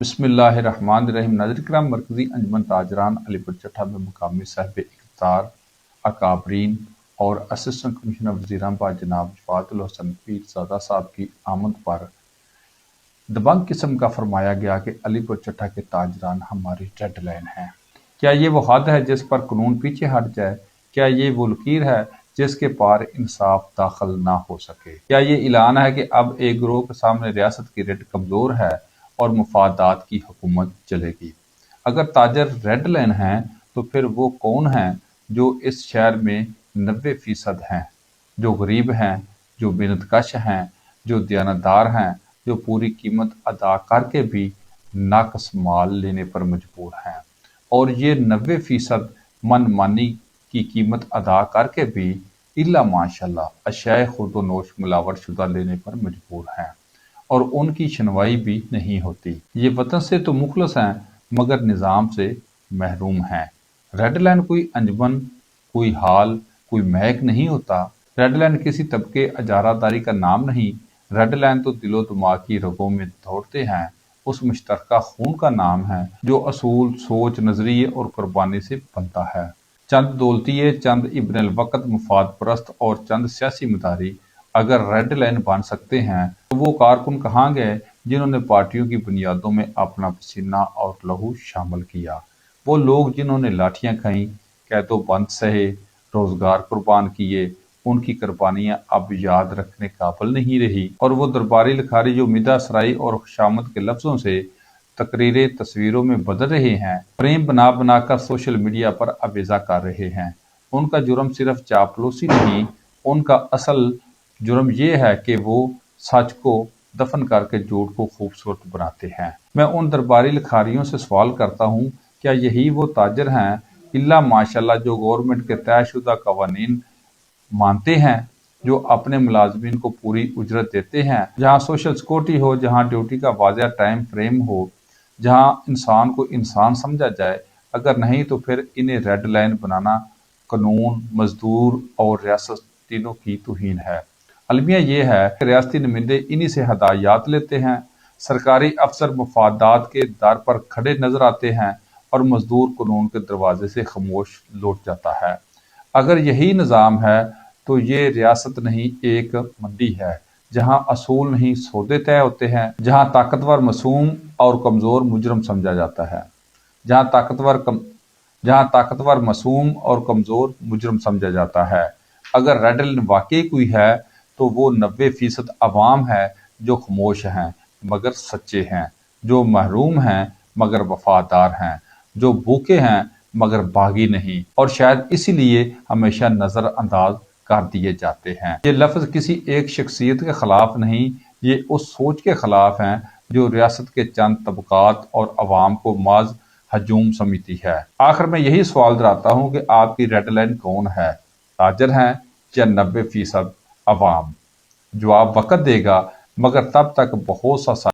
بسم اللہ الرحمن الرحیم۔ ناظرین کرام، مرکزی انجمن تاجران علی پور چٹھا میں مقامی صاحب اقتدار اکابرین اور اسسٹنٹ کمشنر وزیراعظم جناب جواد الحسن پیرزادہ صاحب کی آمد پر دبنگ قسم کا فرمایا گیا کہ علی پور چٹھا کے تاجران ہماری ریڈ لائن ہیں۔ کیا یہ وہ حد ہے جس پر قانون پیچھے ہٹ جائے؟ کیا یہ وہ لکیر ہے جس کے پار انصاف داخل نہ ہو سکے؟ کیا یہ اعلان ہے کہ اب ایک گروہ کے سامنے ریاست کی ریڈ کمزور ہے اور مفادات کی حکومت چلے گی؟ اگر تاجر ریڈ لائن ہیں تو پھر وہ کون ہیں جو اس شہر میں 90% ہیں، جو غریب ہیں، جو محنت کش ہیں، جو دیانتدار ہیں، جو پوری قیمت ادا کر کے بھی ناقص مال لینے پر مجبور ہیں، اور یہ 90% من مانی کی قیمت ادا کر کے بھی الا ماشاءاللہ اشیاء خورد و نوش ملاوٹ شدہ لینے پر مجبور ہیں، اور ان کی شنوائی بھی نہیں ہوتی۔ یہ وطن سے تو مخلص ہیں مگر نظام سے محروم ہیں۔ ریڈ لائن کوئی انجمن، کوئی حال، کوئی محک نہیں ہوتا۔ ریڈ لائن کسی طبقے اجارہ داری کا نام نہیں۔ ریڈ لائن تو دل و دماغ کی رگوں میں دوڑتے ہیں، اس مشترکہ خون کا نام ہے جو اصول، سوچ، نظریے اور قربانی سے بنتا ہے۔ چند دولتیے، چند ابن الوقت مفاد پرست اور چند سیاسی مداری اگر ریڈ لائن بن سکتے ہیں تو وہ کارکن کہاں گئے جنہوں نے پارٹیوں کی بنیادوں میں اپنا پسینہ اور لہو شامل کیا؟ وہ لوگ جنہوں نے لاٹھیاں کھائیں، قید و بند سہے، روزگار قربان کیے، ان کی قربانیاں اب یاد رکھنے قابل نہیں رہی، اور وہ درباری لکھاری جو مدح سرائی اور خوشامد کے لفظوں سے تقریریں تصویروں میں بدل رہے ہیں، فریم بنا بنا کر سوشل میڈیا پر ابیزا کر رہے ہیں۔ ان کا جرم صرف چاپلوسی نہیں، ان کا اصل جرم یہ ہے کہ وہ سچ کو دفن کر کے جھوٹ کو خوبصورت بناتے ہیں۔ میں ان درباری لکھاریوں سے سوال کرتا ہوں، کیا یہی وہ تاجر ہیں الا ماشاءاللہ جو گورنمنٹ کے طے شدہ قوانین مانتے ہیں، جو اپنے ملازمین کو پوری اجرت دیتے ہیں، جہاں سوشل سیکورٹی ہو، جہاں ڈیوٹی کا واضح ٹائم فریم ہو، جہاں انسان کو انسان سمجھا جائے؟ اگر نہیں تو پھر انہیں ریڈ لائن بنانا قانون، مزدور اور ریاست تینوں کی توہین ہے۔ المیہ یہ ہے کہ ریاستی نمائندے انہی سے ہدایات لیتے ہیں، سرکاری افسر مفادات کے در پر کھڑے نظر آتے ہیں اور مزدور قانون کے دروازے سے خاموش لوٹ جاتا ہے۔ اگر یہی نظام ہے تو یہ ریاست نہیں، ایک منڈی ہے جہاں اصول نہیں سودے طے ہوتے ہیں، جہاں طاقتور معصوم اور کمزور مجرم سمجھا جاتا ہے، جہاں طاقتور معصوم اور کمزور مجرم سمجھا جاتا ہے۔ اگر ریڈ لائن واقعی کوئی ہے تو وہ 90% عوام ہے جو خاموش ہیں مگر سچے ہیں، جو محروم ہیں مگر وفادار ہیں، جو بھوکے ہیں مگر باغی نہیں، اور شاید اسی لیے ہمیشہ نظر انداز کر دیے جاتے ہیں۔ یہ لفظ کسی ایک شخصیت کے خلاف نہیں، یہ اس سوچ کے خلاف ہیں جو ریاست کے چند طبقات اور عوام کو محض ہجوم سمجھتی ہے۔ آخر میں یہی سوال دہراتا ہوں کہ آپ کی ریڈ لائن کون ہے؟ تاجر ہیں یا 90% عوام؟ جواب وقت دے گا، مگر تب تک بہت سا